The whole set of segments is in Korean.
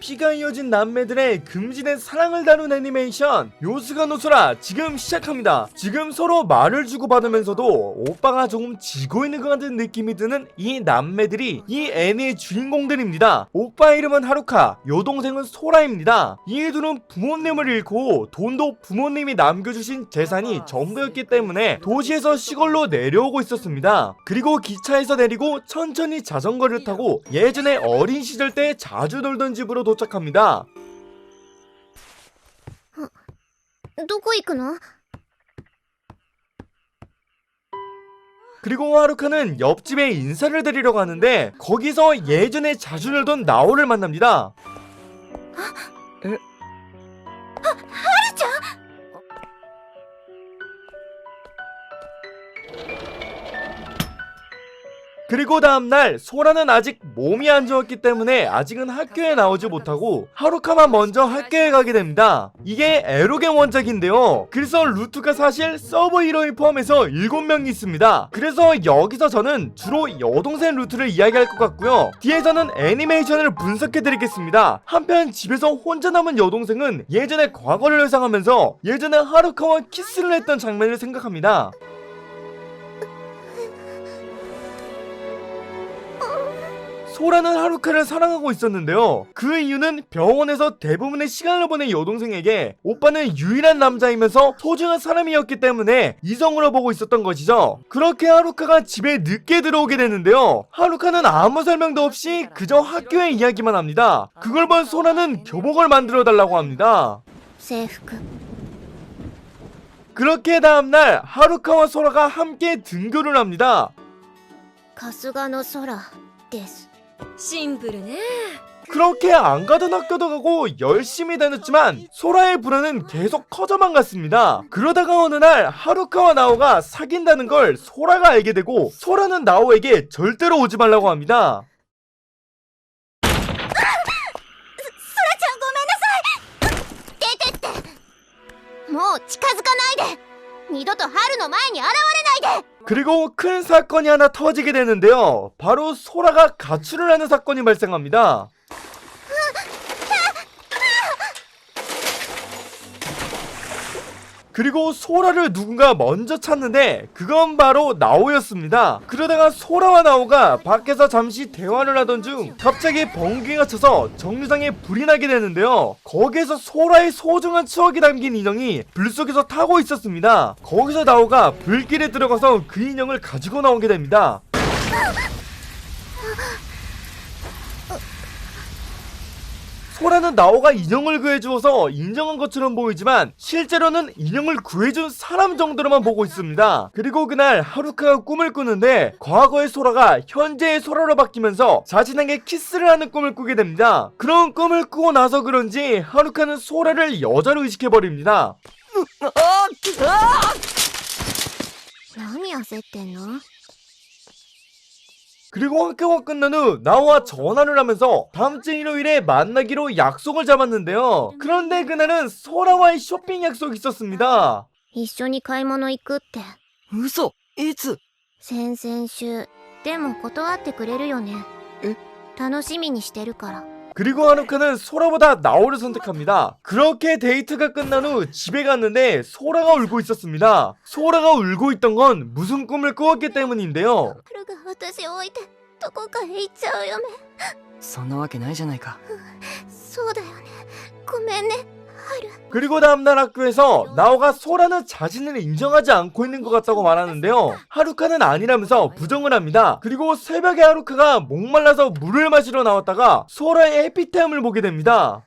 피가 이어진 남매들의 금지된 사랑을 다룬 애니메이션 요스가노 소라 지금 시작합니다. 지금 서로 말을 주고받으면서도 오빠가 조금 지고 있는 것 같은 느낌이 드는 이 남매들이 이 애니의 주인공들입니다. 오빠 이름은 하루카, 여동생은 소라입니다. 이 둘은 부모님을 잃고 돈도 부모님이 남겨주신 재산이 전부였기 때문에 도시에서 시골로 내려오고 있었습니다. 그리고 기차에서 내리고 천천히 자전거를 타고 예전에 어린 시절 때 자주 놀던 집으로 도착합니다. どこ行くの？ 그리고 하루카는 옆집에 인사를 드리러 가는데 거기서 예전에 자주 놀던 나오를 만납니다. 그리고 다음날 소라는 아직 몸이 안 좋았기 때문에 아직은 학교에 나오지 못하고 하루카만 먼저 학교에 가게 됩니다. 이게 에로겐 원작인데요. 그래서 루트가 사실 서브 히로인 포함해서 7명이 있습니다. 그래서 여기서 저는 주로 여동생 루트를 이야기할 것 같고요. 뒤에서는 애니메이션을 분석해드리겠습니다. 한편 집에서 혼자 남은 여동생은 예전의 과거를 회상하면서 예전에 하루카와 키스를 했던 장면을 생각합니다. 소라는 하루카를 사랑하고 있었는데요. 그 이유는 병원에서 대부분의 시간을 보낸 여동생에게 오빠는 유일한 남자이면서 소중한 사람이었기 때문에 이성으로 보고 있었던 것이죠. 그렇게 하루카가 집에 늦게 들어오게 되는데요. 하루카는 아무 설명도 없이 그저 학교의 이야기만 합니다. 그걸 본 소라는 교복을 만들어 달라고 합니다. 制服。 그렇게 다음날 하루카와 소라가 함께 등교를 합니다. 春日の空です。シンプルね。 그렇게 안 가던 학교도 가고 열심히 다녔지만 소라의 불안은 계속 커져만 갔습니다. 그러다가 어느 날 하루카와 나오가 사귄다는 걸 소라가 알게 되고 소라는 나오에게 절대로 오지 말라고 합니다. ソラちゃんごめんなさい。出てって。もう近づかないで。二度と春の前に現れないで。 그리고 큰 사건이 하나 터지게 되는데요. 바로 소라가 가출을 하는 사건이 발생합니다. 그리고 소라를 누군가 먼저 찾는데 그건 바로 나오였습니다. 그러다가 소라와 나오가 밖에서 잠시 대화를 하던 중 갑자기 번개가 쳐서 정류장에 불이 나게 되는데요. 거기에서 소라의 소중한 추억이 담긴 인형이 불 속에서 타고 있었습니다. 거기서 나오가 불길에 들어가서 그 인형을 가지고 나오게 됩니다. 소라는 나오가 인형을 구해주어서 인정한 것처럼 보이지만 실제로는 인형을 구해준 사람 정도로만 보고 있습니다. 그리고 그날 하루카가 꿈을 꾸는데 과거의 소라가 현재의 소라로 바뀌면서 자신에게 키스를 하는 꿈을 꾸게 됩니다. 그런 꿈을 꾸고 나서 그런지 하루카는 소라를 여자로 의식해버립니다. 何焦ってんの？ 그리고 학교가 끝난 후 나오와 전화를 하면서 다음 주 일요일에 만나기로 약속을 잡았는데요. 그런데 그날은 소라와의 쇼핑 약속이 있었습니다. 一緒に買い物行くって。嘘。いつ？先々週。でも断ってくれるよね。え？楽しみにしてるから。 그리고 하루카는 소라보다 나오를 선택합니다. 그렇게 데이트가 끝난 후 집에 갔는데 소라가 울고 있었습니다. 소라가 울고 있던 건 무슨 꿈을 꾸었기 때문인데요. 春が私を置いてどこかへ行っちゃうよね。そんなわけないじゃないか。そうだよね。ごめんね、春。 그리고 다음날 학교에서 나오가 소라는 자신을 인정하지 않고 있는 것 같다고 말하는데요. 하루카는 아니라면서 부정을 합니다. 그리고 새벽에 하루카가 목말라서 물을 마시러 나왔다가 소라의 해피타임을 보게 됩니다.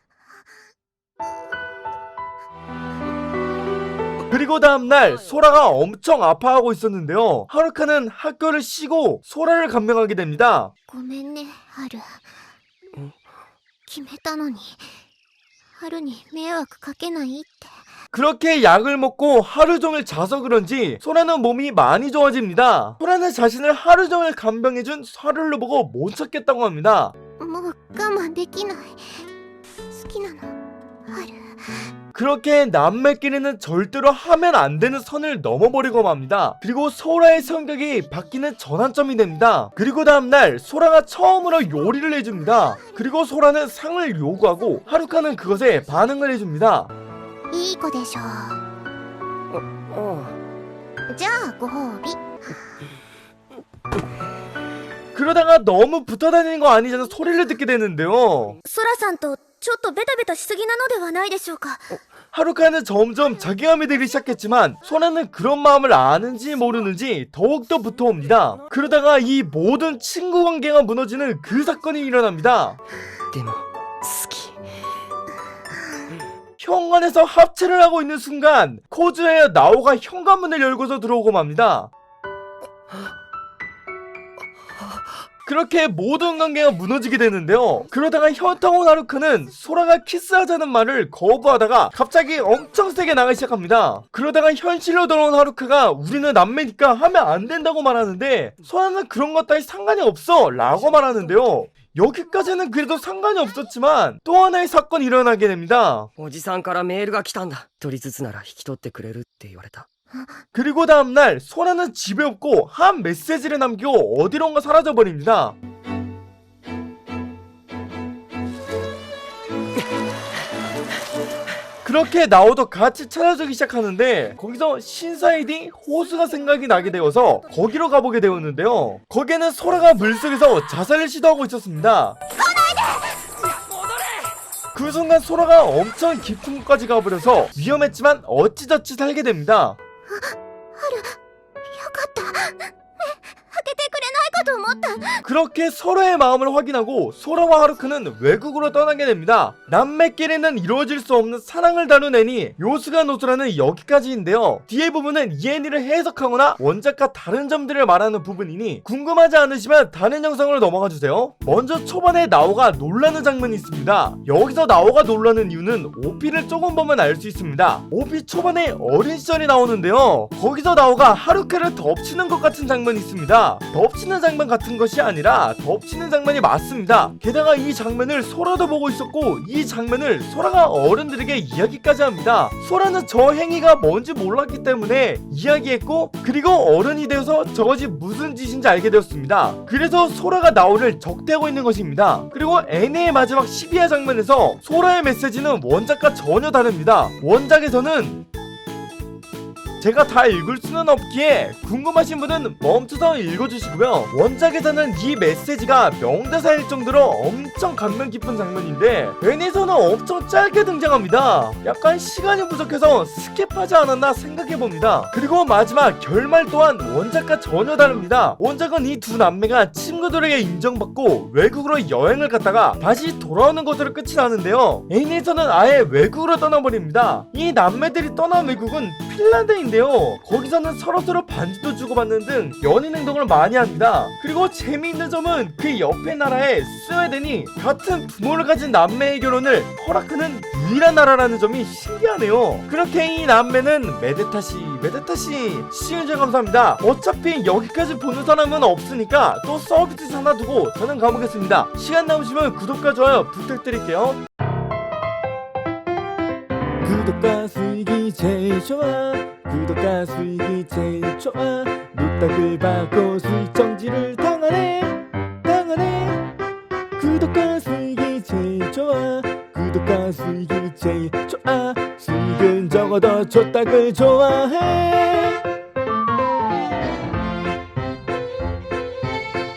그리고 다음날 소라가 엄청 아파하고 있었는데요. 하루카는 학교를 쉬고 소라를 감명하게 됩니다. ごめんね、春。決めたのに、春に迷惑かけないって。 그렇게 약을 먹고 하루 종일 자서 그런지 소라는 몸이 많이 좋아집니다. 소라는 자신을 하루 종일 간병해준 하루를 보고 못 찾겠다고 합니다. もう我慢できない。好きなの、春。 그렇게 남매끼리는 절대로 하면 안 되는 선을 넘어버리고 맙니다. 그리고 소라의 성격이 바뀌는 전환점이 됩니다. 그리고 다음날 소라가 처음으로 요리를 해줍니다. 그리고 소라는 상을 요구하고 하루카는 그것에 반응을 해줍니다. いい子でしょじゃあご褒美 그러다가 너무 붙어다니는 거 아니냐는 소리를 듣게 되는데요. ソラさんとちょっとベタベタしすぎなのではないでしょうか 하루카는 점점 자괴감이 들기 시작했지만 소라는 그런 마음을 아는지 모르는지 더욱더 붙어옵니다. 그러다가 이 모든 친구 관계가 무너지는 그 사건이 일어납니다. でも好き 현관에서 합체를 하고 있는 순간 코즈에야 나오가 현관문을 열고서 들어오고 맙니다. 그렇게 모든 관계가 무너지게 되는데요. 그러다가 현타온 하루카는 소라가 키스하자는 말을 거부하다가 갑자기 엄청 세게 나가기 시작합니다. 그러다가 현실로 돌아온 하루카가 우리는 남매니까 하면 안 된다고 말하는데 소라는 그런 것 따위 상관이 없어 라고 말하는데요. 여기까지는 그래도 상관이 없었지만 또 하나의 사건이 일어나게 됩니다. おじさんからメールが来たんだ。一人ずつなら引き取ってくれるって言われた。 그리고 다음날 소라는 집에 없고 한 메시지를 남기고 어디론가 사라져버립니다. 그렇게 나오도 같이 찾아주기 시작하는데 거기서 신사이디 호수가 생각이 나게 되어서 거기로 가보게 되었는데요. 거기에는 소라가 물속에서 자살을 시도하고 있었습니다. 그 순간 소라가 엄청 깊은 곳까지 가버려서 위험했지만 어찌저찌 살게 됩니다. よかった開けてくれないかと思った 그렇게 서로의 마음을 확인하고 소라와 하루카는 외국으로 떠나게 됩니다. 남매끼리는 이루어질 수 없는 사랑을 다룬 애니 요스가 노스라는 여기까지인데요. 뒤에 부분은 이 애니를 해석하거나 원작과 다른 점들을 말하는 부분이니 궁금하지 않으시면 다른 영상으로 넘어가주세요. 먼저 초반에 나오가 놀라는 장면이 있습니다. 여기서 나오가 놀라는 이유는 OP를 조금 보면 알 수 있습니다. OP 초반에 어린 시절이 나오는데요. 거기서 나오가 하루카를 덮치는 것 같은 장면이 있습니다. 덮치는 장면 같은 것이 아니라 덮치는 장면이 맞습니다. 게다가 이 장면을 소라도 보고 있었고 이 장면을 소라가 어른들에게 이야기까지 합니다. 소라는 저 행위가 뭔지 몰랐기 때문에 이야기했고 그리고 어른이 되어서 저것이 무슨 짓인지 알게 되었습니다. 그래서 소라가 나오를 적대하고 있는 것입니다. 그리고 애니의 마지막 12화 장면에서 소라의 메시지는 원작과 전혀 다릅니다. 원작에서는 제가 다 읽을 수는 없기에 궁금하신 분은 멈춰서 읽어주시고요. 원작에서는 이 메시지가 명대사일 정도로 엄청 감명 깊은 장면인데 애니에서는 엄청 짧게 등장합니다. 약간 시간이 부족해서 스킵하지 않았나 생각해봅니다. 그리고 마지막 결말 또한 원작과 전혀 다릅니다. 원작은 이 두 남매가 친구들에게 인정받고 외국으로 여행을 갔다가 다시 돌아오는 것으로 끝이 나는데요. 애니에서는 아예 외국으로 떠나버립니다. 이 남매들이 떠난 외국은 핀란드인데요. 거기서는 서로서로 반지도 주고받는 등 연인 행동을 많이 합니다. 그리고 재미있는 점은 그 옆에 나라의 스웨덴이 같은 부모를 가진 남매의 결혼을 허락하는 유일한 나라라는 점이 신기하네요. 그렇게 이 남매는 메데타시 시청해주셔서 감사합니다. 어차피 여기까지 보는 사람은 없으니까 또 서비스 하나 두고 저는 가보겠습니다. 시간 남으시면 구독과 좋아요 부탁드릴게요. 구독과 수익이 제일 좋아. 구독과 수익이 제일 좋아. 노딱을 받고 수익 정지를 당하네. 구독과 수익이 제일 좋아. 구독과 수익이 제일 좋아. 수익은 적어도 조딱을 좋아해.